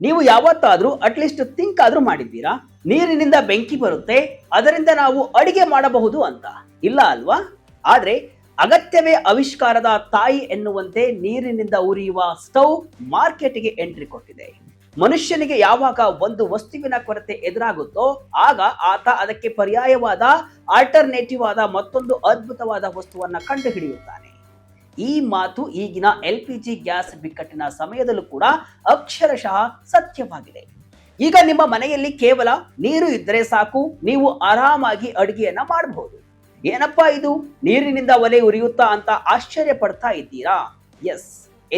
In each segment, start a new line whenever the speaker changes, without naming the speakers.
ನೀವು ಯಾವತ್ತಾದ್ರೂ at least think ಆದ್ರೂ ಮಾಡಿದ್ದೀರಾ? ನೀರಿನಿಂದ ಬೆಂಕಿ ಬರುತ್ತೆ, ಅದರಿಂದ ನಾವು ಅಡಿಗೆ ಮಾಡಬಹುದು ಅಂತ. ಇಲ್ಲ ಅಲ್ವಾ? ಆದ್ರೆ ಅಗತ್ಯವೇ ಆವಿಷ್ಕಾರದ ತಾಯಿ ಎನ್ನುವಂತೆ ನೀರಿನಿಂದ ಉರಿಯುವ ಸ್ಟವ್ ಮಾರ್ಕೆಟ್ಗೆ ಎಂಟ್ರಿ ಕೊಟ್ಟಿದೆ. ಮನುಷ್ಯನಿಗೆ ಯಾವಾಗ ಒಂದು ವಸ್ತುವಿನ ಕೊರತೆ ಎದುರಾಗುತ್ತೋ ಆಗ ಆತ ಅದಕ್ಕೆ ಪರ್ಯಾಯವಾದ ಆಲ್ಟರ್ನೇಟಿವ್ ಆದ ಮತ್ತೊಂದು ಅದ್ಭುತವಾದ ವಸ್ತುವನ್ನ ಕಂಡುಹಿಡಿಯುತ್ತಾನೆ. ಈ ಮಾತು ಈಗಿನ LPG ಗ್ಯಾಸ್ ಬಿಕ್ಕಟ್ಟಿನ ಸಮಯದಲ್ಲೂ ಕೂಡ ಅಕ್ಷರಶಃ ಸತ್ಯವಾಗಿದೆ. ಈಗ ನಿಮ್ಮ ಮನೆಯಲ್ಲಿ ಕೇವಲ ನೀರು ಇದ್ದರೆ ಸಾಕು, ನೀವು ಆರಾಮಾಗಿ ಅಡುಗೆಯನ್ನ ಮಾಡಬಹುದು. ಏನಪ್ಪಾ ಇದು, ನೀರಿನಿಂದ ಒಲೆ ಉರಿಯುತ್ತಾ ಅಂತ ಆಶ್ಚರ್ಯ ಪಡ್ತಾ ಇದ್ದೀರಾ? ಎಸ್,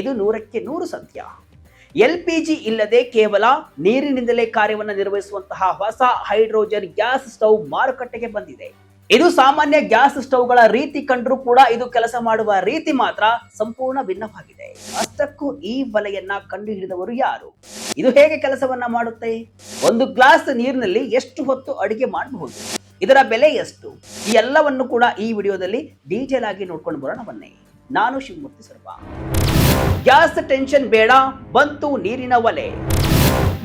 ಇದು 100ಕ್ಕೆ 100 ಸತ್ಯ. LPG ಇಲ್ಲದೆ ಕೇವಲ ನೀರಿನಿಂದಲೇ ಕಾರ್ಯವನ್ನು ನಿರ್ವಹಿಸುವಂತಹ ಹೊಸ ಹೈಡ್ರೋಜನ್ ಗ್ಯಾಸ್ ಸ್ಟವ್ ಮಾರುಕಟ್ಟೆಗೆ ಬಂದಿದೆ. ಇದು ಸಾಮಾನ್ಯ ಗ್ಯಾಸ್ ಸ್ಟವ್ಗಳ ರೀತಿ ಕಂಡ್ರೂ ಕೂಡ ಇದು ಕೆಲಸ ಮಾಡುವ ರೀತಿ ಮಾತ್ರ ಸಂಪೂರ್ಣ ಭಿನ್ನವಾಗಿದೆ. ಅಷ್ಟಕ್ಕೂ ಈ ಒಲೆಯನ್ನ ಕಂಡುಹಿಡಿದವರು ಯಾರು? ಇದು ಹೇಗೆ ಕೆಲಸವನ್ನ ಮಾಡುತ್ತೆ? ಒಂದು ಗ್ಲಾಸ್ ನೀರಿನಲ್ಲಿ ಎಷ್ಟು ಹೊತ್ತು ಅಡಿಗೆ ಮಾಡಬಹುದು? ಇದರ ಬೆಲೆ ಎಷ್ಟು? ಈ ಎಲ್ಲವನ್ನು ಕೂಡ ಈ ವಿಡಿಯೋದಲ್ಲಿ ಡೀಟೇಲ್ ಆಗಿ ನೋಡ್ಕೊಂಡು ಬರೋಣ ಬನ್ನಿ. ನಾನು ಶಿವಮೂರ್ತಿ ಸರ್ವ. ಗ್ಯಾಸ್ ಟೆನ್ಷನ್ ಬೇಡ, ಬಂತು ನೀರಿನ ಒಲೆ.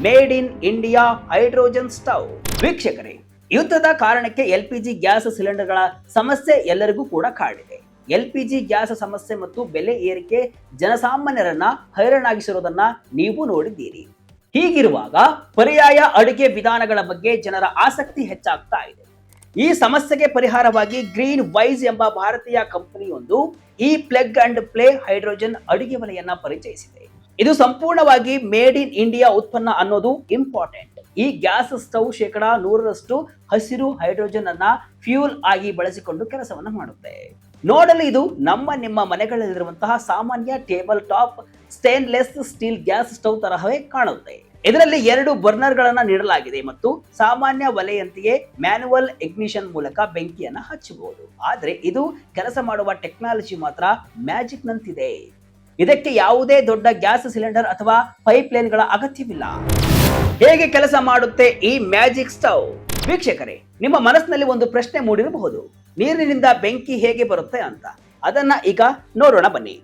Made in India hydrogen stove. ವೀಕ್ಷಕರೇ, ಯುದ್ಧದ ಕಾರಣಕ್ಕೆ LPG ಗ್ಯಾಸ್ ಸಿಲಿಂಡರ್ಗಳ ಸಮಸ್ಯೆ ಎಲ್ಲರಿಗೂ ಕೂಡ ಕಾಡಿದೆ. LPG ಗ್ಯಾಸ್ ಸಮಸ್ಯೆ ಮತ್ತು ಬೆಲೆ ಏರಿಕೆ ಜನಸಾಮಾನ್ಯರನ್ನ ಹೈರಾಣಾಗಿಸಿರೋದನ್ನ ನೀವು ನೋಡಿದ್ದೀರಿ. ಹೀಗಿರುವಾಗ ಪರ್ಯಾಯ ಅಡುಗೆ ವಿಧಾನಗಳ ಬಗ್ಗೆ ಜನರ ಆಸಕ್ತಿ ಹೆಚ್ಚಾಗ್ತಾ ಇದೆ. ಈ ಸಮಸ್ಯೆಗೆ ಪರಿಹಾರವಾಗಿ ಗ್ರೀನ್ ವೈಸ್ ಎಂಬ ಭಾರತೀಯ ಕಂಪನಿಯೊಂದು ಈ ಪ್ಲಗ್ ಅಂಡ್ ಪ್ಲೇ ಹೈಡ್ರೋಜನ್ ಅಡುಗೆ ಒಲೆಯನ್ನ ಪರಿಚಯಿಸಿದೆ. ಇದು ಸಂಪೂರ್ಣವಾಗಿ ಮೇಡ್ ಇನ್ ಇಂಡಿಯಾ ಉತ್ಪನ್ನ ಅನ್ನೋದು ಇಂಪಾರ್ಟೆಂಟ್. ಈ ಗ್ಯಾಸ್ ಸ್ಟವ್ 100% ಹಸಿರು ಹೈಡ್ರೋಜನ್ ಅನ್ನ ಫ್ಯೂಲ್ ಆಗಿ ಬಳಸಿಕೊಂಡು ಕೆಲಸವನ್ನ ಮಾಡುತ್ತೆ. ನೋಡಲು ಇದು ನಿಮ್ಮ ಮನೆಗಳಲ್ಲಿರುವಂತಹ ಸಾಮಾನ್ಯ table top stainless steel gas stove ತರಹವೇ ಕಾಣುತ್ತೆ. ಇದರಲ್ಲಿ 2 ಬರ್ನರ್ ಗಳನ್ನ ನೀಡಲಾಗಿದೆ ಮತ್ತು ಸಾಮಾನ್ಯ ಒಲೆಯಂತೆಯೇ ಮ್ಯಾನ್ಯುವಲ್ ಇಗ್ನಿಷನ್ ಮೂಲಕ ಬೆಂಕಿಯನ್ನ ಹಚ್ಚಬಹುದು. ಆದ್ರೆ ಇದು ಕೆಲಸ ಮಾಡುವ ಟೆಕ್ನಾಲಜಿ ಮಾತ್ರ ಮ್ಯಾಜಿಕ್ ನಂತಿದೆ. ಇದಕ್ಕೆ ಯಾವುದೇ ದೊಡ್ಡ ಗ್ಯಾಸ್ ಸಿಲಿಂಡರ್ ಅಥವಾ ಪೈಪ್ ಲೈನ್ ಗಳ ಅಗತ್ಯವಿಲ್ಲ. ಹೇಗೆ ಕೆಲಸ ಮಾಡುತ್ತೆ ಈ ಮ್ಯಾಜಿಕ್ ಸ್ಟವ್? ವೀಕ್ಷಕರೇ, ನಿಮ್ಮ ಮನಸ್ಸಿನಲ್ಲಿ ಒಂದು ಪ್ರಶ್ನೆ ಮೂಡಿರಬಹುದು, ನೀರಿನಿಂದ ಬೆಂಕಿ ಹೇಗೆ ಬರುತ್ತೆ ಅಂತ. ಅದನ್ನ ಈಗ ನೋಡೋಣ ಬನ್ನಿ.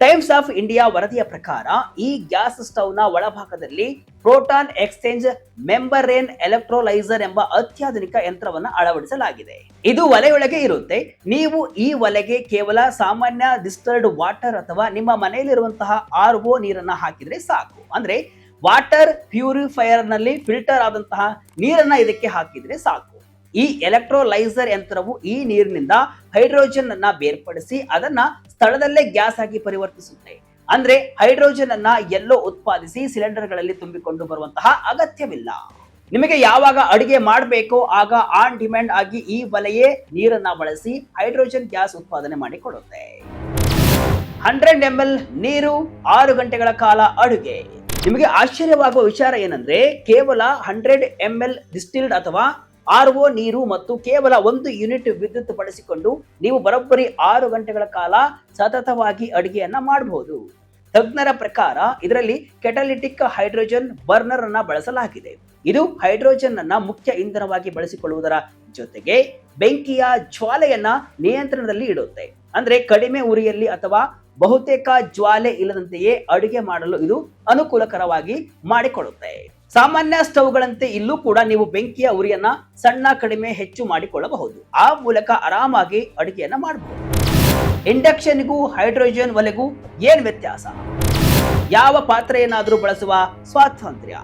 ಟೈಮ್ಸ್ ಆಫ್ ಇಂಡಿಯಾ ವರದಿಯ ಪ್ರಕಾರ ಈ ಗ್ಯಾಸ್ ಸ್ಟವ್ ನ ಒಳಭಾಗದಲ್ಲಿ ಪ್ರೋಟಾನ್ ಎಕ್ಸ್ಚೇಂಜ್ ಮೆಂಬರೇನ್ ಎಲೆಕ್ಟ್ರೋಲೈಸರ್ ಎಂಬ ಅತ್ಯಾಧುನಿಕ ಯಂತ್ರವನ್ನು ಅಳವಡಿಸಲಾಗಿದೆ. ಇದು ಒಲೆಯೊಳಗೆ ಇರುತ್ತೆ. ನೀವು ಈ ಒಲೆಗೆ ಕೇವಲ ಸಾಮಾನ್ಯ ಡಿಸ್ಟರ್ಡ್ ವಾಟರ್ ಅಥವಾ ನಿಮ್ಮ ಮನೆಯಲ್ಲಿರುವಂತಹ RO ನೀರನ್ನ ಹಾಕಿದ್ರೆ ಸಾಕು. ಅಂದ್ರೆ ವಾಟರ್ ಪ್ಯೂರಿಫೈಯರ್ ನಲ್ಲಿ ಫಿಲ್ಟರ್ ಆದಂತಹ ನೀರನ್ನ ಇದಕ್ಕೆ ಹಾಕಿದ್ರೆ ಸಾಕು. ಈ ಎಲೆಕ್ಟ್ರೋಲೈಸರ್ ಯಂತ್ರವು ಈ ನೀರಿನಿಂದ ಹೈಡ್ರೋಜನ್ ಅನ್ನ ಬೇರ್ಪಡಿಸಿ ಅದನ್ನ ಸ್ಥಳದಲ್ಲೇ ಗ್ಯಾಸ್ ಆಗಿ ಪರಿವರ್ತಿಸುತ್ತೆ. ಅಂದ್ರೆ ಹೈಡ್ರೋಜನ್ ಅನ್ನ ಎಲ್ಲೋ ಉತ್ಪಾದಿಸಿ ಸಿಲಿಂಡರ್ಗಳಲ್ಲಿ ತುಂಬಿಕೊಂಡು ಬರುವಂತಹ ಅಗತ್ಯವಿಲ್ಲ. ನಿಮಗೆ ಯಾವಾಗ ಅಡಿಗೆ ಮಾಡಬೇಕೋ ಆಗ ಆನ್ ಡಿಮ್ಯಾಂಡ್ ಆಗಿ ಈ ಒಲೆಯೇ ನೀರನ್ನ ಬಳಸಿ ಹೈಡ್ರೋಜನ್ ಗ್ಯಾಸ್ ಉತ್ಪಾದನೆ ಮಾಡಿಕೊಡುತ್ತೆ. 100 ml ನೀರು, 6 ಗಂಟೆಗಳ ಕಾಲ ಅಡುಗೆ. ನಿಮಗೆ ಆಶ್ಚರ್ಯವಾಗುವ ವಿಚಾರ ಏನಂದ್ರೆ, ಕೇವಲ 100 ml ಡಿಸ್ಟಿಲ್ಡ್ ಅಥವಾ RO ನೀರು ಮತ್ತು ಕೇವಲ 1 ಯೂನಿಟ್ ವಿದ್ಯುತ್ ಬಳಸಿಕೊಂಡು ನೀವು ಬರೋಬ್ಬರಿ 6 ಗಂಟೆಗಳ ಕಾಲ ಸತತವಾಗಿ ಅಡುಗೆಯನ್ನ ಮಾಡಬಹುದು. ತಜ್ಞರ ಪ್ರಕಾರ ಇದರಲ್ಲಿ ಕೆಟಲಿಟಿಕ್ ಹೈಡ್ರೋಜನ್ ಬರ್ನರ್ ಅನ್ನ ಬಳಸಲಾಗಿದೆ. ಇದು ಹೈಡ್ರೋಜನ್ ಅನ್ನ ಮುಖ್ಯ ಇಂಧನವಾಗಿ ಬಳಸಿಕೊಳ್ಳುವುದರ ಜೊತೆಗೆ ಬೆಂಕಿಯ ಜ್ವಾಲೆಯನ್ನ ನಿಯಂತ್ರಣದಲ್ಲಿ ಇಡುತ್ತೆ. ಅಂದ್ರೆ ಕಡಿಮೆ ಉರಿಯಲ್ಲಿ ಅಥವಾ ಬಹುತೇಕ ಜ್ವಾಲೆ ಇಲ್ಲದಂತೆಯೇ ಅಡುಗೆ ಮಾಡಲು ಇದು ಅನುಕೂಲಕರವಾಗಿ ಮಾಡಿಕೊಡುತ್ತೆ. ಸಾಮಾನ್ಯ ಸ್ಟವ್ಗಳಂತೆ ಇಲ್ಲೂ ಕೂಡ ನೀವು ಬೆಂಕಿಯ ಉರಿಯನ್ನ ಸಣ್ಣ ಕಡಿಮೆ ಹೆಚ್ಚು ಮಾಡಿಕೊಳ್ಳಬಹುದು. ಆ ಮೂಲಕ ಆರಾಮಾಗಿ ಅಡುಗೆಯನ್ನ ಮಾಡಬಹುದು. ಇಂಡಕ್ಷನ್ಗೂ ಹೈಡ್ರೋಜನ್ ಒಲೆಗೂ ಏನ್ ವ್ಯತ್ಯಾಸ? ಯಾವ ಪಾತ್ರೆಯನ್ನಾದ್ರೂ ಬಳಸುವ ಸ್ವಾತಂತ್ರ್ಯ.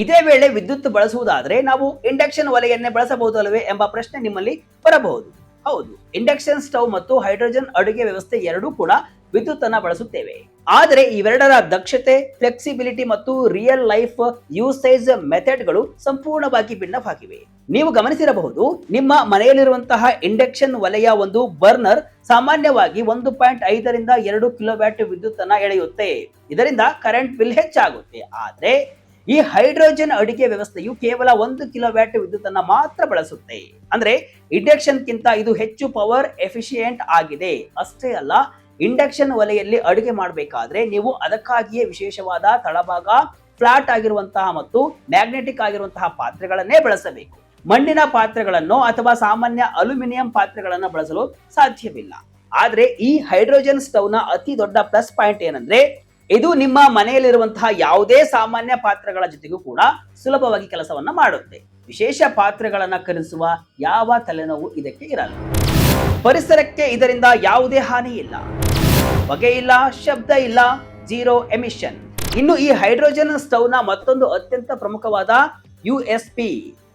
ಇದೇ ವೇಳೆ ವಿದ್ಯುತ್ ಬಳಸುವುದಾದ್ರೆ ನಾವು ಇಂಡಕ್ಷನ್ ಒಲೆಯನ್ನೇ ಬಳಸಬಹುದಲ್ಲವೇ ಎಂಬ ಪ್ರಶ್ನೆ ನಿಮ್ಮಲ್ಲಿ ಬರಬಹುದು. ಹೌದು, ಇಂಡಕ್ಷನ್ ಸ್ಟವ್ ಮತ್ತು ಹೈಡ್ರೋಜನ್ ಅಡುಗೆ ವ್ಯವಸ್ಥೆ ಎರಡೂ ಕೂಡ ವಿದ್ಯುತ್ ಅನ್ನ ಬಳಸುತ್ತೇವೆ. ಆದರೆ ಇವೆರಡರ ದಕ್ಷತೆ, ಫ್ಲೆಕ್ಸಿಬಿಲಿಟಿ ಮತ್ತು ರಿಯಲ್ ಲೈಫ್ ಯೂಸೇಜ್ ಮೆಥಡ್ಗಳು ಸಂಪೂರ್ಣವಾಗಿ ಭಿನ್ನವಾಗಿವೆ. ನೀವು ಗಮನಿಸಿರಬಹುದು, ನಿಮ್ಮ ಮನೆಯಲ್ಲಿರುವಂತಹ ಇಂಡಕ್ಷನ್ ಒಲೆಯ ಒಂದು ಬರ್ನರ್ ಸಾಮಾನ್ಯವಾಗಿ 1.5 ರಿಂದ 2 ಕಿಲೋವ್ಯಾಟ್ ವಿದ್ಯುತ್ ಅನ್ನ ಎಳೆಯುತ್ತೆ. ಇದರಿಂದ ಕರೆಂಟ್ ಬಿಲ್ ಹೆಚ್ಚಾಗುತ್ತೆ. ಆದ್ರೆ ಈ ಹೈಡ್ರೋಜನ್ ಅಡುಗೆ ವ್ಯವಸ್ಥೆಯು ಕೇವಲ 1 ಕಿಲೋವ್ಯಾಟ್ ವಿದ್ಯುತ್ ಅನ್ನ ಮಾತ್ರ ಬಳಸುತ್ತೆ. ಅಂದ್ರೆ ಇಂಡಕ್ಷನ್ ಗಿಂತ ಇದು ಹೆಚ್ಚು ಪವರ್ ಎಫಿಷಿಯೆಂಟ್ ಆಗಿದೆ. ಅಷ್ಟೇ ಅಲ್ಲ, ಇಂಡಕ್ಷನ್ ಒಲೆಯಲ್ಲಿ ಅಡುಗೆ ಮಾಡಬೇಕಾದ್ರೆ ನೀವು ಅದಕ್ಕಾಗಿಯೇ ವಿಶೇಷವಾದ ತಳಭಾಗ, ಫ್ಲಾಟ್ ಆಗಿರುವಂತಹ ಮತ್ತು ಮ್ಯಾಗ್ನೆಟಿಕ್ ಆಗಿರುವಂತಹ ಪಾತ್ರೆಗಳನ್ನೇ ಬಳಸಬೇಕು. ಮಣ್ಣಿನ ಪಾತ್ರೆಗಳನ್ನು ಅಥವಾ ಸಾಮಾನ್ಯ ಅಲ್ಯೂಮಿನಿಯಂ ಪಾತ್ರೆಗಳನ್ನು ಬಳಸಲು ಸಾಧ್ಯವಿಲ್ಲ. ಆದ್ರೆ ಈ ಹೈಡ್ರೋಜನ್ ಸ್ಟವ್ ನ ಅತಿ ದೊಡ್ಡ ಪ್ಲಸ್ ಪಾಯಿಂಟ್ ಏನಂದ್ರೆ ಇದು ನಿಮ್ಮ ಮನೆಯಲ್ಲಿರುವಂತಹ ಯಾವುದೇ ಸಾಮಾನ್ಯ ಪಾತ್ರೆಗಳ ಜೊತೆಗೂ ಕೂಡ ಸುಲಭವಾಗಿ ಕೆಲಸವನ್ನ ಮಾಡುತ್ತೆ. ವಿಶೇಷ ಪಾತ್ರೆಗಳನ್ನ ಖರೀದಿಸುವ ಯಾವ ತಲೆನೋವು ಇದಕ್ಕೆ ಇರಲ್ಲ. ಪರಿಸರಕ್ಕೆ ಇದರಿಂದ ಯಾವುದೇ ಹಾನಿ ಇಲ್ಲ, ಹೊಗೆ ಇಲ್ಲ, ಶಬ್ದ ಇಲ್ಲ, ಜೀರೋ ಎಮಿಷನ್. ಇನ್ನು ಈ ಹೈಡ್ರೋಜನ್ ಸ್ಟವ್ ನ ಮತ್ತೊಂದು ಅತ್ಯಂತ ಪ್ರಮುಖವಾದ USP,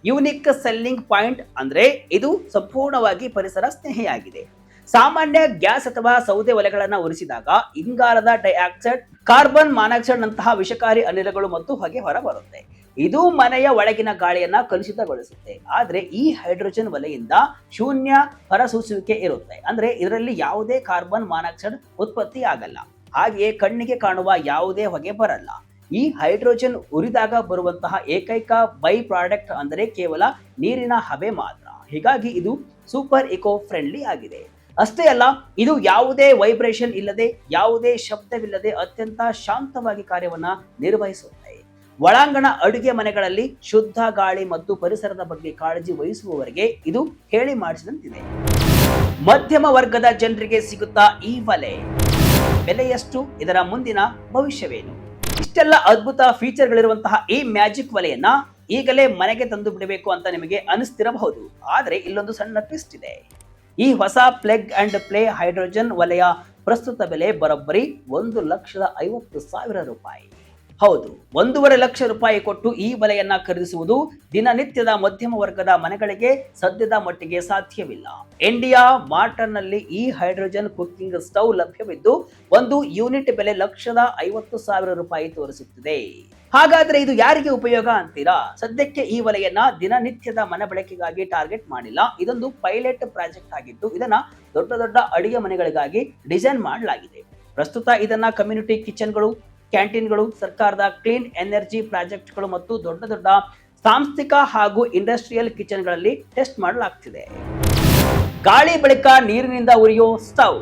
ಯೂನಿಕ್ ಸೆಲ್ಲಿಂಗ್ ಪಾಯಿಂಟ್, ಅಂದ್ರೆ ಇದು ಸಂಪೂರ್ಣವಾಗಿ ಪರಿಸರ ಸ್ನೇಹಿಯಾಗಿದೆ. ಸಾಮಾನ್ಯ ಗ್ಯಾಸ್ ಅಥವಾ ಸೌದೆ ಒಲೆಗಳನ್ನ ಉರಿಸಿದಾಗ ಇಂಗಾಲದ ಡೈಆಕ್ಸೈಡ್, ಕಾರ್ಬನ್ ಮಾನಾಕ್ಸೈಡ್ ನಂತಹ ವಿಷಕಾರಿ ಅನಿಲಗಳು ಮತ್ತು ಹೊಗೆ ಹೊರಬರುತ್ತೆ. ಇದು ಮನೆಯ ಒಳಗಿನ ಗಾಳಿಯನ್ನ ಕಲುಷಿತಗೊಳಿಸುತ್ತೆ. ಆದ್ರೆ ಈ ಹೈಡ್ರೋಜನ್ ಒಲೆಯಿಂದ ಶೂನ್ಯ ಹೊರಸೂಸುವಿಕೆ ಇರುತ್ತೆ. ಅಂದ್ರೆ ಇದರಲ್ಲಿ ಯಾವುದೇ ಕಾರ್ಬನ್ ಮಾನಾಕ್ಸೈಡ್ ಉತ್ಪತ್ತಿ ಆಗಲ್ಲ, ಹಾಗೆಯೇ ಕಣ್ಣಿಗೆ ಕಾಣುವ ಯಾವುದೇ ಹೊಗೆ ಬರಲ್ಲ. ಈ ಹೈಡ್ರೋಜನ್ ಉರಿದಾಗ ಬರುವಂತಹ ಏಕೈಕ ಬೈ ಪ್ರಾಡಕ್ಟ್ ಅಂದರೆ ಕೇವಲ ನೀರಿನ ಹಬೆ ಮಾತ್ರ. ಹೀಗಾಗಿ ಇದು ಸೂಪರ್ ಇಕೋ ಫ್ರೆಂಡ್ಲಿ ಆಗಿದೆ. ಅಷ್ಟೇ ಅಲ್ಲ, ಇದು ಯಾವುದೇ ವೈಬ್ರೇಷನ್ ಇಲ್ಲದೆ, ಯಾವುದೇ ಶಬ್ದವಿಲ್ಲದೆ ಅತ್ಯಂತ ಶಾಂತವಾಗಿ ಕಾರ್ಯವನ್ನ ನಿರ್ವಹಿಸುತ್ತೆ. ಒಳಾಂಗಣ ಅಡುಗೆ ಮನೆಗಳಲ್ಲಿ ಶುದ್ಧ ಗಾಳಿ ಮತ್ತು ಪರಿಸರದ ಬಗ್ಗೆ ಕಾಳಜಿ ವಹಿಸುವವರಿಗೆ ಇದು ಹೇಳಿ ಮಾಡಿಸಿದಂತಿದೆ. ಮಧ್ಯಮ ವರ್ಗದ ಜನರಿಗೆ ಸಿಗುತ್ತಾ ಈ ಒಲೆ? ಬೆಲೆಯಷ್ಟು? ಇದರ ಮುಂದಿನ ಭವಿಷ್ಯವೇನು? ಇಷ್ಟೆಲ್ಲ ಅದ್ಭುತ ಫೀಚರ್ಗಳಿರುವಂತಹ ಈ ಮ್ಯಾಜಿಕ್ ಒಲೆಯನ್ನ ಈಗಲೇ ಮನೆಗೆ ತಂದು ಬಿಡಬೇಕು ಅಂತ ನಿಮಗೆ ಅನಿಸ್ತಿರಬಹುದು. ಆದ್ರೆ ಇಲ್ಲೊಂದು ಸಣ್ಣ ಟ್ವಿಸ್ಟ್ ಇದೆ. ಈ ಹೊಸ ಪ್ಲಗ್ ಅಂಡ್ ಪ್ಲೇ ಹೈಡ್ರೋಜನ್ ಒಲೆಯ ಪ್ರಸ್ತುತ ಬೆಲೆ ಬರೋಬ್ಬರಿ 1,50,000 ರೂಪಾಯಿ. ಹೌದು, 1.5 ಲಕ್ಷ ರೂಪಾಯಿ ಕೊಟ್ಟು ಈ ಒಲೆಯನ್ನ ಖರೀದಿಸುವುದು ದಿನನಿತ್ಯದ ಮಧ್ಯಮ ವರ್ಗದ ಮನೆಗಳಿಗೆ ಸದ್ಯದ ಮಟ್ಟಿಗೆ ಸಾಧ್ಯವಿಲ್ಲ. ಇಂಡಿಯಾ ಮಾರ್ಟ್ನಲ್ಲಿ ನಲ್ಲಿ ಈ ಹೈಡ್ರೋಜನ್ ಕುಕ್ಕಿಂಗ್ ಸ್ಟವ್ ಲಭ್ಯವಿದ್ದು ಒಂದು ಯೂನಿಟ್ ಬೆಲೆ 1,50,000 ರೂಪಾಯಿ ತೋರಿಸುತ್ತಿದೆ. ಹಾಗಾದ್ರೆ ಇದು ಯಾರಿಗೆ ಉಪಯೋಗ ಅಂತೀರಾ? ಸದ್ಯಕ್ಕೆ ಈ ಒಲೆಯನ್ನ ದಿನನಿತ್ಯದ ಮನೆ ಬಳಕೆಗಾಗಿ ಟಾರ್ಗೆಟ್ ಮಾಡಿಲ್ಲ. ಇದೊಂದು ಪೈಲಟ್ ಪ್ರಾಜೆಕ್ಟ್ ಆಗಿದ್ದು ಇದನ್ನ ದೊಡ್ಡ ದೊಡ್ಡ ಅಡಿಗೆ ಮನೆಗಳಿಗಾಗಿ ಡಿಸೈನ್ ಮಾಡಲಾಗಿದೆ. ಪ್ರಸ್ತುತ ಇದನ್ನ ಕಮ್ಯುನಿಟಿ ಕಿಚನ್ಗಳು, ಕ್ಯಾಂಟೀನ್ಗಳು, ಸರ್ಕಾರದ ಕ್ಲೀನ್ ಎನರ್ಜಿ ಪ್ರಾಜೆಕ್ಟ್ಗಳು ಮತ್ತು ದೊಡ್ಡ ದೊಡ್ಡ ಸಾಂಸ್ಥಿಕ ಹಾಗೂ ಇಂಡಸ್ಟ್ರಿಯಲ್ ಕಿಚನ್ಗಳಲ್ಲಿ ಟೆಸ್ಟ್ ಮಾಡಲಾಗ್ತಿದೆ. ಗಾಳಿ ಬಳಿಕ ನೀರಿನಿಂದ ಉರಿಯೋ ಸ್ಟವ್.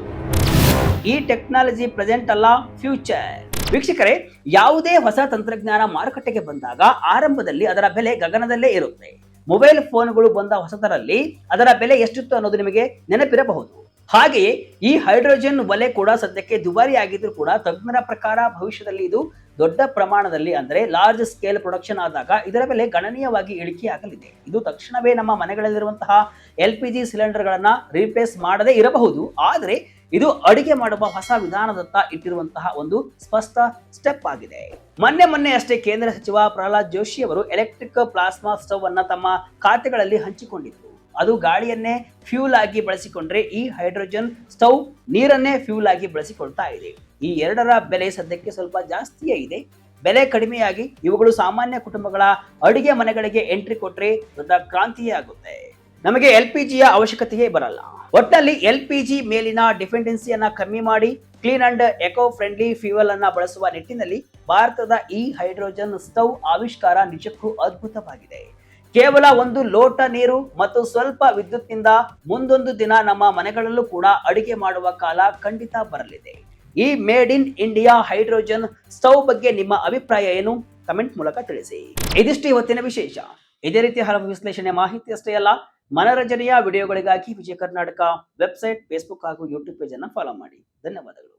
ಈ ಟೆಕ್ನಾಲಜಿ ಪ್ರೆಸೆಂಟ್ ಅಲ್ಲ, ಫ್ಯೂಚರ್. ವೀಕ್ಷಕರೇ, ಯಾವುದೇ ಹೊಸ ತಂತ್ರಜ್ಞಾನ ಮಾರುಕಟ್ಟೆಗೆ ಬಂದಾಗ ಆರಂಭದಲ್ಲಿ ಅದರ ಬೆಲೆ ಗಗನದಲ್ಲೇ ಇರುತ್ತೆ. ಮೊಬೈಲ್ ಫೋನ್ಗಳು ಬಂದ ಹೊಸದರಲ್ಲಿ ಅದರ ಬೆಲೆ ಎಷ್ಟಿತ್ತು ಅನ್ನೋದು ನಿಮಗೆ ನೆನಪಿರಬಹುದು. ಹಾಗೆಯೇ ಈ ಹೈಡ್ರೋಜನ್ ಒಲೆ ಕೂಡ ಸದ್ಯಕ್ಕೆ ದುಬಾರಿ ಆಗಿದ್ರು ಕೂಡ ತಜ್ಞರ ಪ್ರಕಾರ ಭವಿಷ್ಯದಲ್ಲಿ ಇದು ದೊಡ್ಡ ಪ್ರಮಾಣದಲ್ಲಿ ಅಂದ್ರೆ ಲಾರ್ಜ್ ಸ್ಕೇಲ್ ಪ್ರೊಡಕ್ಷನ್ ಆದಾಗ ಇದರ ಬೆಲೆ ಗಣನೀಯವಾಗಿ ಇಳಿಕೆಯಾಗಲಿದೆ. ಇದು ತಕ್ಷಣವೇ ನಮ್ಮ ಮನೆಗಳಲ್ಲಿರುವಂತಹ LPG ಸಿಲಿಂಡರ್ಗಳನ್ನ ರೀಪ್ಲೇಸ್ ಮಾಡದೇ ಇರಬಹುದು, ಆದ್ರೆ ಇದು ಅಡಿಗೆ ಮಾಡುವ ಹೊಸ ವಿಧಾನದತ್ತ ಇಟ್ಟಿರುವಂತಹ ಒಂದು ಸ್ಪಷ್ಟ ಸ್ಟೆಪ್ ಆಗಿದೆ. ಮೊನ್ನೆ ಅಷ್ಟೇ ಕೇಂದ್ರ ಸಚಿವ ಪ್ರಹ್ಲಾದ್ ಜೋಶಿ ಅವರು ಎಲೆಕ್ಟ್ರಿಕ್ ಪ್ಲಾಸ್ಮಾ ಸ್ಟವ್ ಅನ್ನ ತಮ್ಮ ಖಾತೆಗಳಲ್ಲಿ ಹಂಚಿಕೊಂಡಿದ್ರು. ಅದು ಗಾಳಿಯನ್ನೇ ಫ್ಯೂಲ್ ಆಗಿ ಬಳಸಿಕೊಂಡ್ರೆ ಈ ಹೈಡ್ರೋಜನ್ ಸ್ಟವ್ ನೀರನ್ನೇ ಫ್ಯೂಲ್ ಆಗಿ ಬಳಸಿಕೊಳ್ತಾ ಇದೆ. ಈ ಎರಡರ ಬೆಲೆ ಸದ್ಯಕ್ಕೆ ಸ್ವಲ್ಪ ಜಾಸ್ತಿಯೇ ಇದೆ. ಬೆಲೆ ಕಡಿಮೆಯಾಗಿ ಇವುಗಳು ಸಾಮಾನ್ಯ ಕುಟುಂಬಗಳ ಅಡುಗೆ ಮನೆಗಳಿಗೆ ಎಂಟ್ರಿ ಕೊಟ್ರೆ ದೊಡ್ಡ ಕ್ರಾಂತಿಯೇ ಆಗುತ್ತೆ. ನಮಗೆ LPGಯ ಅವಶ್ಯಕತೆಯೇ ಬರಲ್ಲ. ಒಟ್ಟಲ್ಲಿ LPG ಮೇಲಿನ ಡಿಪೆಂಡೆನ್ಸಿಯನ್ನ ಕಮ್ಮಿ ಮಾಡಿ clean and eco friendly fuel ಅನ್ನ ಬಳಸುವ ನಿಟ್ಟಿನಲ್ಲಿ ಭಾರತದ ಈ ಹೈಡ್ರೋಜನ್ ಸ್ಟವ್ ಆವಿಷ್ಕಾರ ನಿಜಕ್ಕೂ ಅದ್ಭುತವಾಗಿದೆ. ಕೇವಲ ಒಂದು ಲೋಟ ನೀರು ಮತ್ತು ಸ್ವಲ್ಪ ವಿದ್ಯುತ್ನಿಂದ ಮುಂದೊಂದು ದಿನ ನಮ್ಮ ಮನೆಗಳಲ್ಲೂ ಕೂಡ ಅಡುಗೆ ಮಾಡುವ ಕಾಲ ಖಂಡಿತ ಬರಲಿದೆ. He made in India hydrogen stove ಬಗ್ಗೆ ನಿಮ್ಮ ಅಭಿಪ್ರಾಯ ಏನು? ಕಮೆಂಟ್ ಮೂಲಕ ತಿಳಿಸಿ. ಇದಿಷ್ಟು ಇವತ್ತಿನ ವಿಶೇಷ. ಇದೇ ರೀತಿ ಹಲವು ವಿಶ್ಲೇಷಣೆ ಮಾಹಿತಿ ಅಷ್ಟೇ ಅಲ್ಲ, ಮನರಂಜನೆಯ ವಿಡಿಯೋಗಳಿಗಾಗಿ ವಿಜಯ ಕರ್ನಾಟಕ ವೆಬ್ಸೈಟ್, ಫೇಸ್ಬುಕ್ ಹಾಗೂ ಯೂಟ್ಯೂಬ್ ಪೇಜ್ ಅನ್ನು ಫಾಲೋ ಮಾಡಿ. ಧನ್ಯವಾದಗಳು.